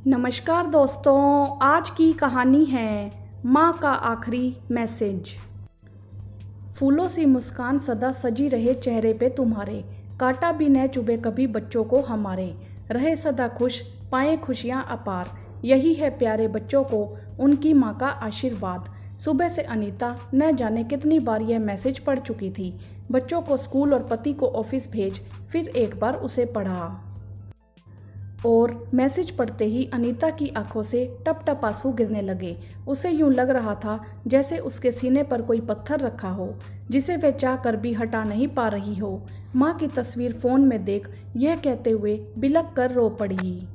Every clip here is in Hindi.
नमस्कार दोस्तों, आज की कहानी है माँ का आखिरी मैसेज। फूलों सी मुस्कान सदा सजी रहे चेहरे पे तुम्हारे, कांटा भी न चुभे कभी बच्चों को हमारे, रहे सदा खुश पाए खुशियाँ अपार, यही है प्यारे बच्चों को उनकी माँ का आशीर्वाद। सुबह से अनीता न जाने कितनी बार यह मैसेज पढ़ चुकी थी। बच्चों को स्कूल और पति को ऑफिस भेज, फिर एक बार उसे पढ़ा और मैसेज पढ़ते ही अनीता की आंखों से टप टप आंसू गिरने लगे। उसे यूं लग रहा था जैसे उसके सीने पर कोई पत्थर रखा हो, जिसे वह चाह कर भी हटा नहीं पा रही हो। माँ की तस्वीर फोन में देख यह कहते हुए बिलख कर रो पड़ी।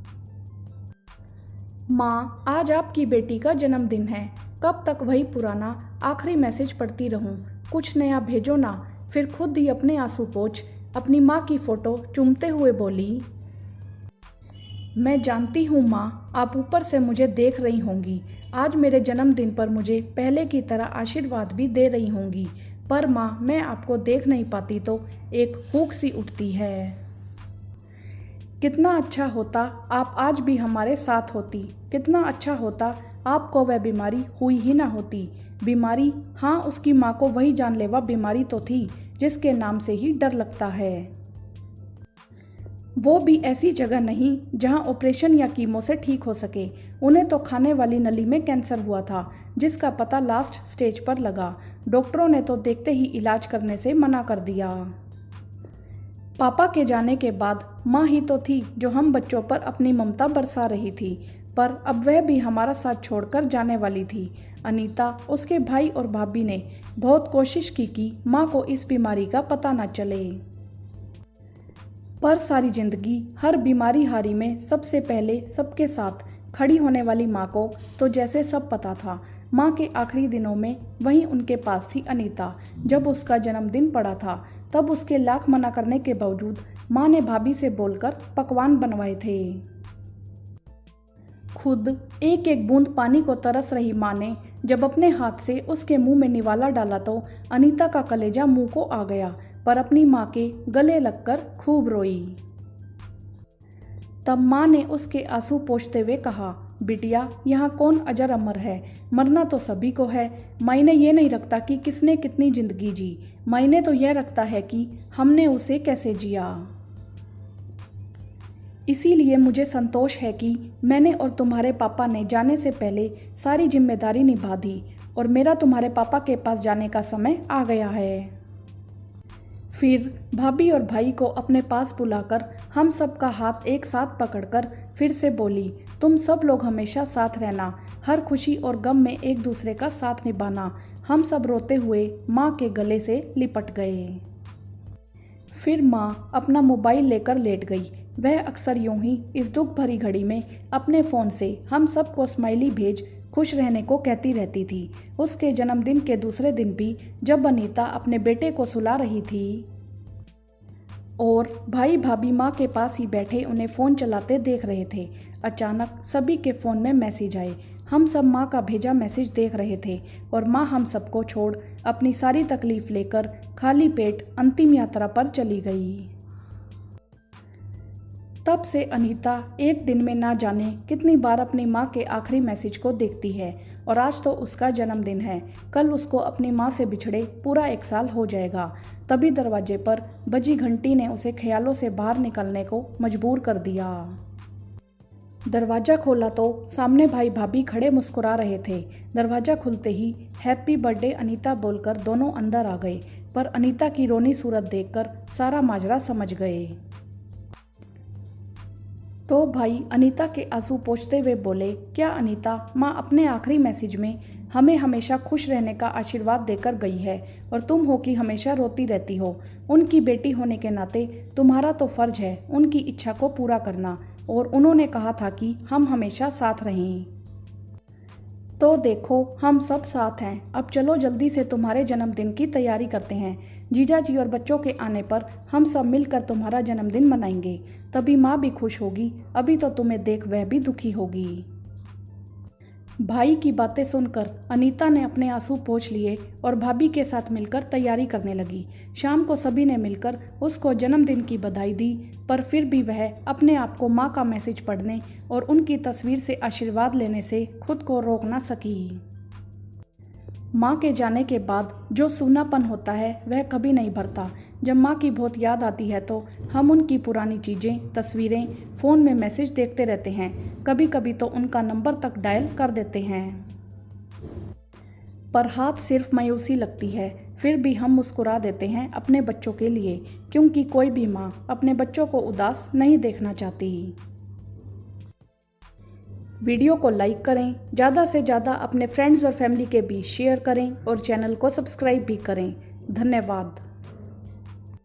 माँ, आज आपकी बेटी का जन्मदिन है। कब तक वही पुराना आखिरी मैसेज पढ़ती रहूं? कुछ नया भेजो ना। फिर खुद ही अपने आंसू पोंछ अपनी माँ की फोटो चूमते हुए बोली, मैं जानती हूँ माँ, आप ऊपर से मुझे देख रही होंगी। आज मेरे जन्मदिन पर मुझे पहले की तरह आशीर्वाद भी दे रही होंगी, पर माँ, मैं आपको देख नहीं पाती तो एक हुक सी उठती है। कितना अच्छा होता आप आज भी हमारे साथ होती। कितना अच्छा होता आपको वह बीमारी हुई ही ना होती। बीमारी, हाँ, उसकी माँ को वही जानलेवा बीमारी तो थी जिसके नाम से ही डर लगता है। वो भी ऐसी जगह नहीं जहां ऑपरेशन या कीमो से ठीक हो सके। उन्हें तो खाने वाली नली में कैंसर हुआ था, जिसका पता लास्ट स्टेज पर लगा। डॉक्टरों ने तो देखते ही इलाज करने से मना कर दिया। पापा के जाने के बाद माँ ही तो थी जो हम बच्चों पर अपनी ममता बरसा रही थी, पर अब वह भी हमारा साथ छोड़कर जाने वाली थी। अनीता, उसके भाई और भाभी ने बहुत कोशिश की कि माँ को इस बीमारी का पता न चले, पर सारी जिंदगी हर बीमारी हारी में सबसे पहले सबके साथ खड़ी होने वाली माँ को तो जैसे सब पता था। माँ के आखिरी दिनों में वहीं उनके पास थी अनीता। जब उसका जन्मदिन पड़ा था तब उसके लाख मना करने के बावजूद माँ ने भाभी से बोलकर पकवान बनवाए थे। खुद एक एक बूंद पानी को तरस रही माँ ने जब अपने हाथ से उसके मुंह में निवाला डाला तो अनीता का कलेजा मुंह को आ गया, पर अपनी माँ के गले लगकर खूब रोई। तब माँ ने उसके आंसू पोंछते हुए कहा, बिटिया, यहाँ कौन अजर अमर है? मरना तो सभी को है। मायने ये नहीं रखता कि किसने कितनी जिंदगी जी, मायने तो यह रखता है कि हमने उसे कैसे जिया। इसीलिए मुझे संतोष है कि मैंने और तुम्हारे पापा ने जाने से पहले सारी जिम्मेदारी निभा दी और मेरा तुम्हारे पापा के पास जाने का समय आ गया है। फिर भाभी और भाई को अपने पास बुलाकर हम सबका हाथ एक साथ पकड़कर फिर से बोली, तुम सब लोग हमेशा साथ रहना, हर खुशी और गम में एक दूसरे का साथ निभाना। हम सब रोते हुए माँ के गले से लिपट गए। फिर माँ अपना मोबाइल लेकर लेट गई। वह अक्सर यूं ही इस दुख भरी घड़ी में अपने फ़ोन से हम सबको स्माइली भेज खुश रहने को कहती रहती थी। उसके जन्मदिन के दूसरे दिन भी जब अनीता अपने बेटे को सुला रही थी और भाई भाभी माँ के पास ही बैठे उन्हें फ़ोन चलाते देख रहे थे, अचानक सभी के फ़ोन में मैसेज आए। हम सब माँ का भेजा मैसेज देख रहे थे और माँ हम सबको छोड़ अपनी सारी तकलीफ़ लेकर खाली पेट अंतिम यात्रा पर चली गई। तब से अनीता एक दिन में ना जाने कितनी बार अपनी माँ के आखिरी मैसेज को देखती है और आज तो उसका जन्मदिन है। कल उसको अपनी माँ से बिछड़े पूरा 1 साल हो जाएगा। तभी दरवाजे पर बजी घंटी ने उसे ख्यालों से बाहर निकलने को मजबूर कर दिया। दरवाज़ा खोला तो सामने भाई भाभी खड़े मुस्कुरा रहे थे। दरवाज़ा खुलते ही हैप्पी बर्थडे अनीता बोलकर दोनों अंदर आ गए, पर अनीता की रोनी सूरत देखकर सारा माजरा समझ गए। तो भाई अनीता के आंसू पोंछते हुए बोले, क्या अनीता, माँ अपने आखिरी मैसेज में हमें हमेशा खुश रहने का आशीर्वाद देकर गई है और तुम हो कि हमेशा रोती रहती हो। उनकी बेटी होने के नाते तुम्हारा तो फर्ज है उनकी इच्छा को पूरा करना, और उन्होंने कहा था कि हम हमेशा साथ रहें। तो देखो, हम सब साथ हैं। अब चलो जल्दी से तुम्हारे जन्मदिन की तैयारी करते हैं। जीजा जी और बच्चों के आने पर हम सब मिलकर तुम्हारा जन्मदिन मनाएंगे, तभी माँ भी खुश होगी। अभी तो तुम्हें देख वह भी दुखी होगी। भाई की बातें सुनकर अनीता ने अपने आंसू पोंछ लिए और भाभी के साथ मिलकर तैयारी करने लगी। शाम को सभी ने मिलकर उसको जन्मदिन की बधाई दी, पर फिर भी वह अपने आप को माँ का मैसेज पढ़ने और उनकी तस्वीर से आशीर्वाद लेने से खुद को रोक ना सकी। माँ के जाने के बाद जो सूनापन होता है वह कभी नहीं भरता। जब माँ की बहुत याद आती है तो हम उनकी पुरानी चीज़ें, तस्वीरें, फ़ोन में मैसेज देखते रहते हैं। कभी कभी तो उनका नंबर तक डायल कर देते हैं, पर हाथ सिर्फ मायूसी लगती है। फिर भी हम मुस्कुरा देते हैं अपने बच्चों के लिए, क्योंकि कोई भी माँ अपने बच्चों को उदास नहीं देखना चाहती। वीडियो को लाइक करें, ज़्यादा से ज़्यादा अपने फ्रेंड्स और फैमिली के बीच शेयर करें और चैनल को सब्सक्राइब भी करें। धन्यवाद।